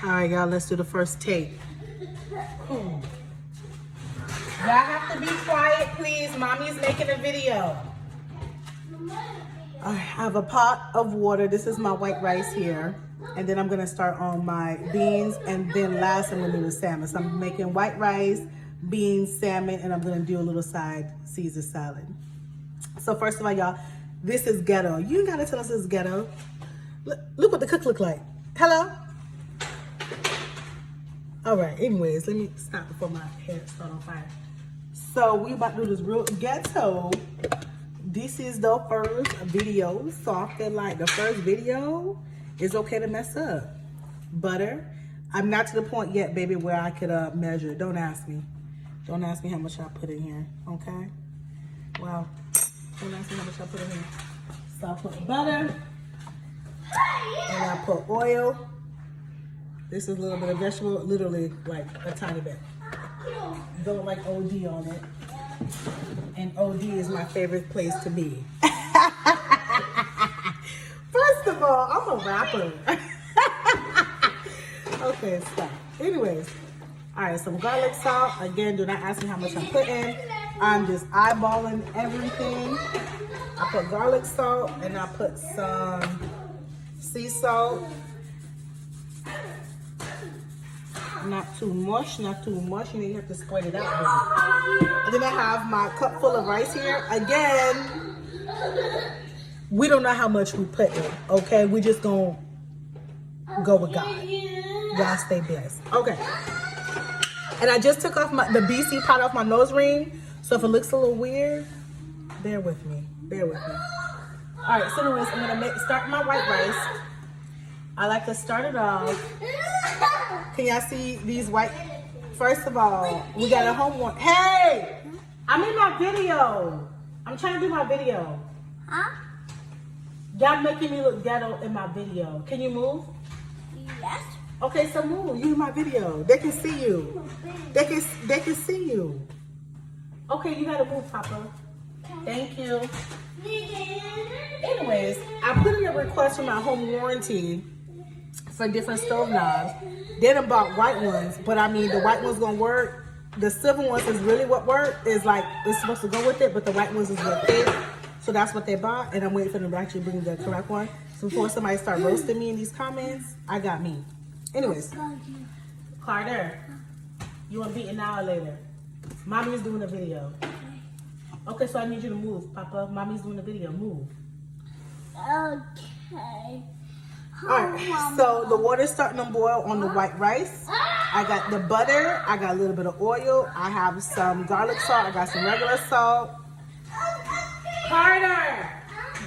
All right, y'all, let's do the first take. Y'all have to be quiet, please. Mommy's making a video. I have a pot of water. This is my white rice here. And then I'm gonna start on my beans, and then last I'm gonna do the salmon. So I'm making white rice, beans, salmon, and I'm gonna do a little side Caesar salad. So first of all, y'all, this is ghetto. You ain't gotta tell us it's ghetto. Look what the cook look like. Hello? All right, anyways, let me stop before my hair start on fire. So we about to do this real ghetto. This is the first video, so I feel like the first video is okay to mess up. Butter. I'm not to the point yet, baby, where I could measure. Don't ask me. Don't ask me how much I put in here, okay? Wow. Don't ask me how much I put in here. So I put butter, and I put oil. This is a little bit of vegetable, literally like a tiny bit. Don't like OD on it. And OD is my favorite place to be. First of all, I'm a rapper. Okay, stop. Anyways, all right, some garlic salt. Again, do not ask me how much I'm putting. I'm just eyeballing everything. I put garlic salt and I put some sea salt. Not too much, not too much. You have to spread it out. And then I have my cup full of rice here. Again, we don't know how much we put in, okay? We just gonna go with God. Y'all stay blessed. Okay. And I just took off the BC pot off my nose ring. So if it looks a little weird, bear with me. Bear with me. All right, so anyways, I'm gonna start my white rice. I like to start it off. Can y'all see these white? First of all, we got a homework. Hey, I'm in my video. I'm trying to do my video. Huh? Y'all making me look ghetto in my video. Can you move? Yes. Okay, so move. You in my video. They can see you. They can see you. Okay, you gotta move, Papa. Thank you. Anyways, I put in a request for my home warranty for different stove knobs. They done bought white ones, but I mean the white ones gonna work. The silver ones is really what work. Is like it's supposed to go with it, but the white ones is what fit. So that's what they bought, and I'm waiting for them to actually bring the correct one. So before somebody start roasting me in these comments, I got me. Anyways, Carter, you want to beat an hour later? Mommy's doing a video. Okay, so I need you to move, Papa. Mommy's doing a video. Move. Okay. Alright, so the water's starting to boil on the white rice. I got the butter, I got a little bit of oil, I have some garlic salt, I got some regular salt. Carter,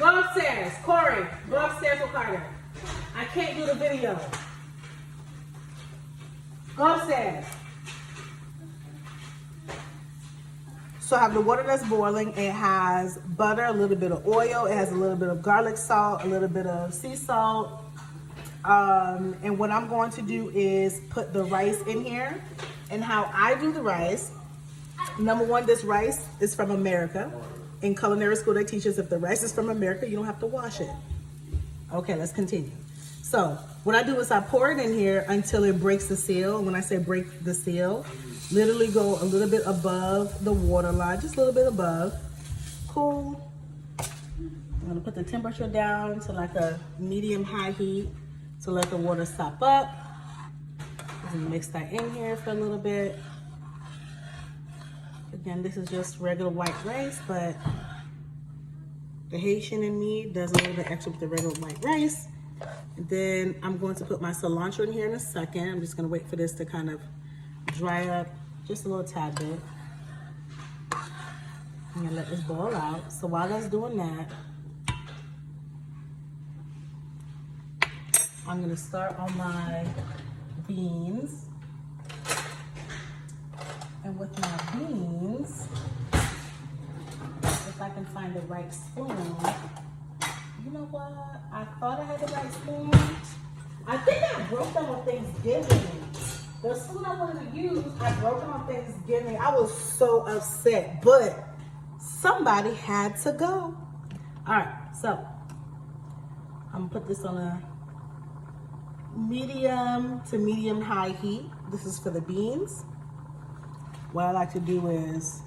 go upstairs. Corey, go upstairs with Carter. I can't do the video. Go upstairs. So I have the water that's boiling. It has butter, a little bit of oil. It has a little bit of garlic salt, a little bit of sea salt. And what I'm going to do is put the rice in here. And how I do the rice, number one, this rice is from America. In culinary school, they teach us if the rice is from America, you don't have to wash it. Okay, let's continue. So what I do is I pour it in here until it breaks the seal. When I say break the seal, literally go a little bit above the water line, just a little bit above. Cool. I'm gonna put the temperature down to like a medium-high heat to let the water sop up. I'm gonna mix that in here for a little bit. Again, this is just regular white rice, but the Haitian in me does a little bit extra with the regular white rice. And then I'm going to put my cilantro in here in a second. I'm just gonna wait for this to kind of dry up just a little tad bit. I'm gonna let this boil out. So while that's doing that, I'm gonna start on my beans. And with my beans, if I can find the right spoon. You know what? I thought I had the right spoon. I think I broke them on Thanksgiving. The spoon I wanted to use, I broke them on Thanksgiving. I was so upset, but somebody had to go. All right, so I'm gonna put this on a medium to medium high heat. This is for the beans. What I like to do is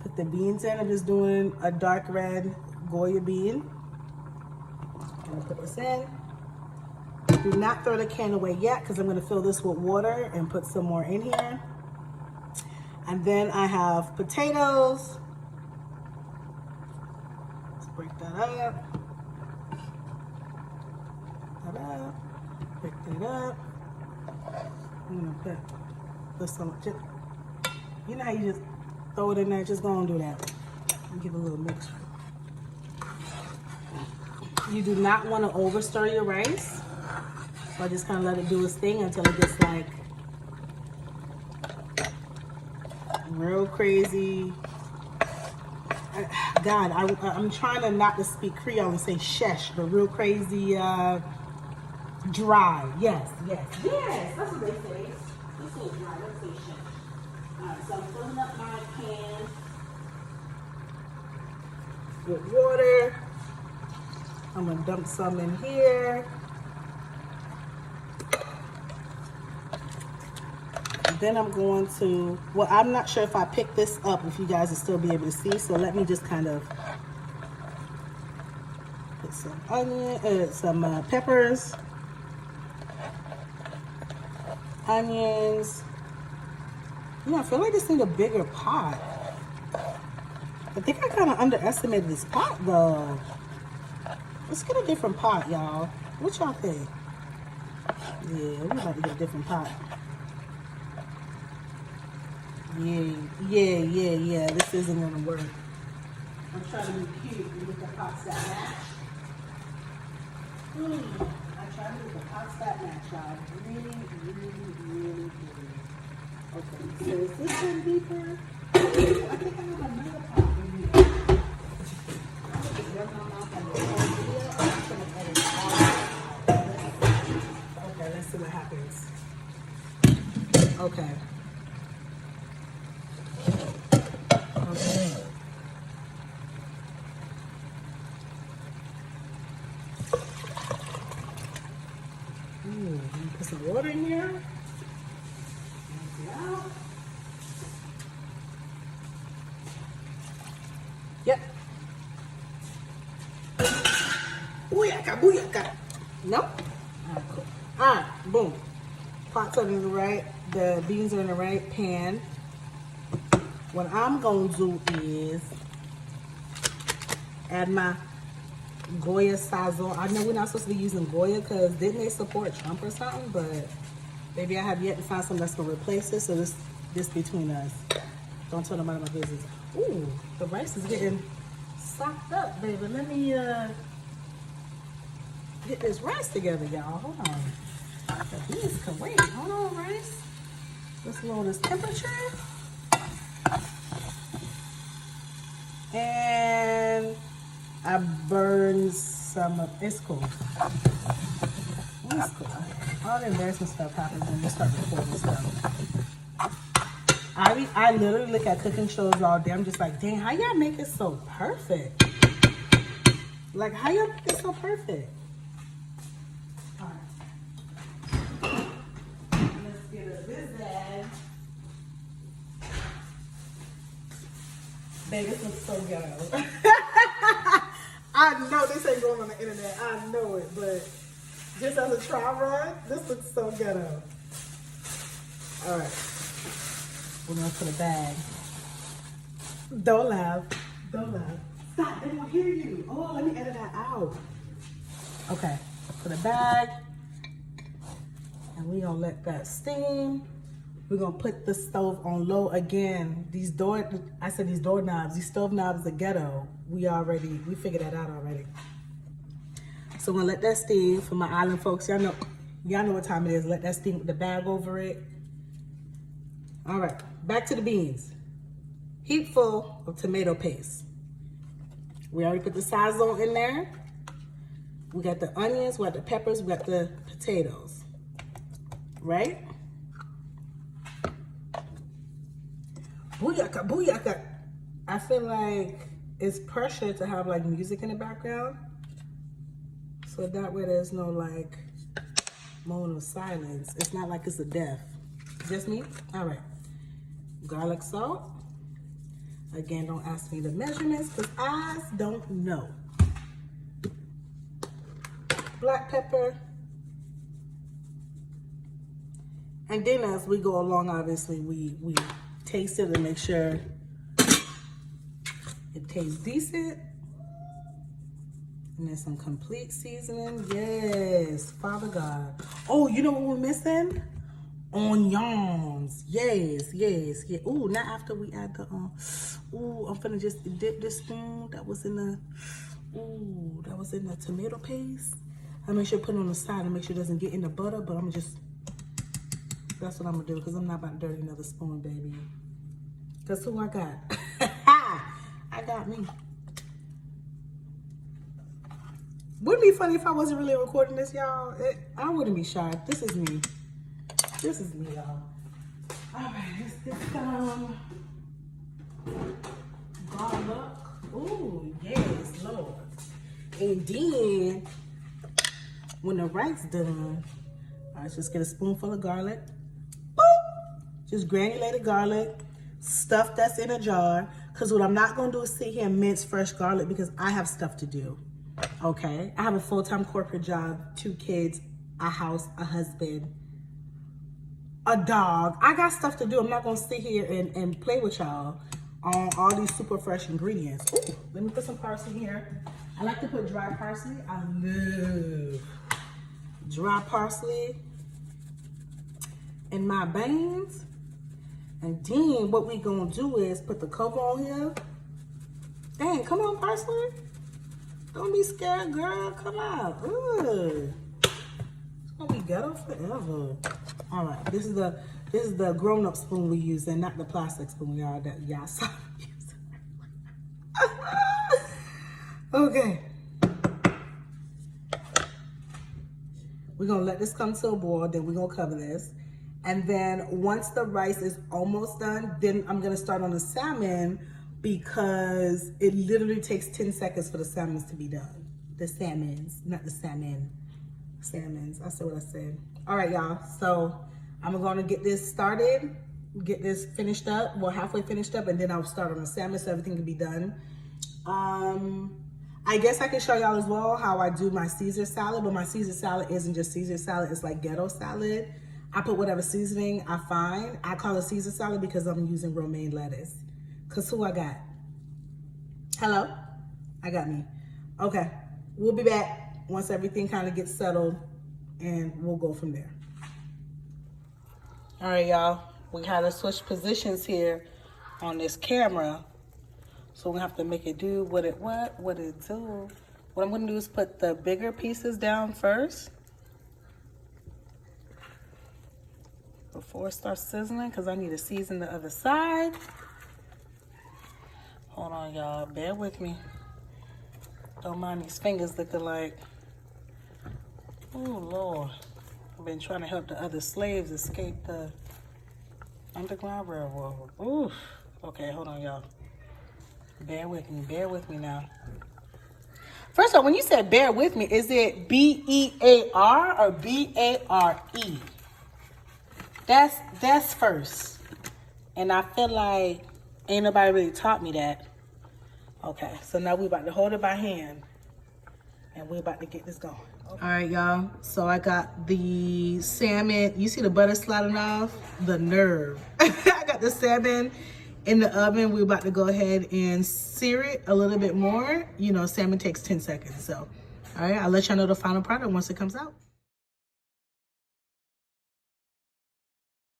put the beans in. I'm just doing a dark red Goya bean. I'm gonna put this in. Do not throw the can away yet because I'm gonna fill this with water and put some more in here. And then I have potatoes. Let's break that up. Pick that up. I'm gonna put this on. Just, you know how you just throw it in there? Just go and do that. And give it a little mixture. You do not want to over stir your rice. So I just kind of let it do its thing until it gets like real crazy. God, I'm trying to not to speak Creole and say shesh, but real crazy dry. Yes, that's what they say. They say dry, let's say shesh. Alright, so I'm filling up my pan with water. I'm gonna dump some in here. And then I'm going to, well, I'm not sure if I pick this up, if you guys will still be able to see. So let me just kind of put some onion, some peppers, onions. You know, I feel like this needs a bigger pot. I think I kind of underestimated this pot though. Let's get a different pot, y'all. What y'all think? Yeah, we're about to get a different pot. Yeah. This isn't gonna work. I'm trying to be cute and get the pots that match. I try to get the pots that match, y'all. Really good. Okay, so is this one deeper? I think I have another pot in here. I'm gonna just rub my mouth on the whole video. I'm gonna edit all of it. Okay, let's see what happens. Okay. Put some water in here. Yep. Booyaka. Nope. Alright, cool. Alright, boom. Pots are in the right, the beans are in the right pan. What I'm gonna do is add my Goya sazon. I know we're not supposed to be using Goya because didn't they support Trump or something? But maybe I have yet to find something that's gonna replace it. So this between us. Don't tell nobody my business. Ooh, the rice is getting socked up, baby. Let me get this rice together, y'all. Hold on. The beans can wait. Hold on, rice. Let's lower this temperature. And I burned some of it's cool. It's cool. All the embarrassing stuff happens when you start recording stuff. I literally look at cooking shows all day. I'm just like, dang, how y'all make it so perfect? Like, how y'all make it so perfect? All right. Let's get a zizag. Baby, this looks so ghetto. I know this ain't going on the internet. I know it, but just as a trial run, this looks so ghetto. All right. We're gonna put a bag. Don't laugh. Don't laugh. Stop, they won't hear you. Oh, let me edit that out. Okay, put a bag. And we're gonna let that steam. We're gonna put the stove on low again. These doorknobs, these stove knobs are ghetto. We figured that out already. So we're gonna let that steam for my island folks. Y'all know what time it is. Let that steam with the bag over it. All right, back to the beans. Heap full of tomato paste. We already put the sazon in there. We got the onions, we got the peppers, we got the potatoes, right? Booyaka, booyaka. I feel like it's pressure to have like music in the background. So that way there's no like Moment of silence. It's not like it's a death. Just me? All right. Garlic salt. Again, don't ask me the measurements because I don't know. Black pepper. And then as we go along, obviously, we taste it and make sure it tastes decent. And then some complete seasoning. Yes, Father God. Oh, you know what we're missing? Onions. Yes, yes, yeah. Ooh, not after we add the, ooh, I'm finna just dip this spoon that was in the, ooh, that was in the tomato paste. I make sure to put it on the side and make sure it doesn't get in the butter, but I'm just, that's what I'm gonna do because I'm not about to dirty another spoon, baby. Because who I got? I got me. Wouldn't it be funny if I wasn't really recording this, y'all? I wouldn't be shy. This is me. This is me, y'all. All right, let's get some garlic. Ooh, yes, Lord. And then, when the rice done, all right, just get a spoonful of garlic. Boop! Just granulated garlic. Stuff that's in a jar. Because what I'm not going to do is sit here and mince fresh garlic because I have stuff to do. Okay, I have a full-time corporate job, 2 kids, a house, a husband, a dog. I got stuff to do. I'm not gonna sit here and play with y'all on all these super fresh ingredients. Ooh, let me put some parsley here. I like to put dry parsley. I love dry parsley in my beans. And then what we gonna do is put the cover on here. Dang, come on, parsley. Don't be scared, girl. Come out. Ooh. It's gonna be ghetto forever. All right, this is the grown-up spoon we use, and not the plastic spoon, y'all. That y'all saw. Okay. We're gonna let this come to a boil. Then we're gonna cover this, and then once the rice is almost done, then I'm gonna start on the salmon. Because it literally takes 10 seconds for the salmons to be done. The salmons, not the salmon. Salmons, I said what I said. All right, y'all, so I'm gonna get this started, get this finished up, well, halfway finished up, and then I'll start on the salmon so everything can be done. I guess I can show y'all as well how I do my Caesar salad, but my Caesar salad isn't just Caesar salad, it's like ghetto salad. I put whatever seasoning I find. I call it Caesar salad because I'm using romaine lettuce. Cause who I got? Hello? I got me. Okay, we'll be back once everything kind of gets settled and we'll go from there. All right, y'all, we had to switch positions here on this camera. So we have to make it do what it do. What I'm gonna do is put the bigger pieces down first before it starts sizzling because I need to season the other side. Hold on, y'all. Bear with me. Don't mind these fingers looking like, oh, Lord. I've been trying to help the other slaves escape the Underground Railroad. Oof. Okay, hold on, y'all. Bear with me. Bear with me now. First of all, when you said bear with me, is it B-E-A-R or B-A-R-E? That's first. And I feel like ain't nobody really taught me that. Okay, so now we're about to hold it by hand and we're about to get this going. Okay. All right, y'all. So I got the salmon. You see the butter sliding off? The nerve. I got the salmon in the oven. We're about to go ahead and sear it a little bit more. You know, salmon takes 10 seconds. So, all right, I'll let y'all know the final product once it comes out.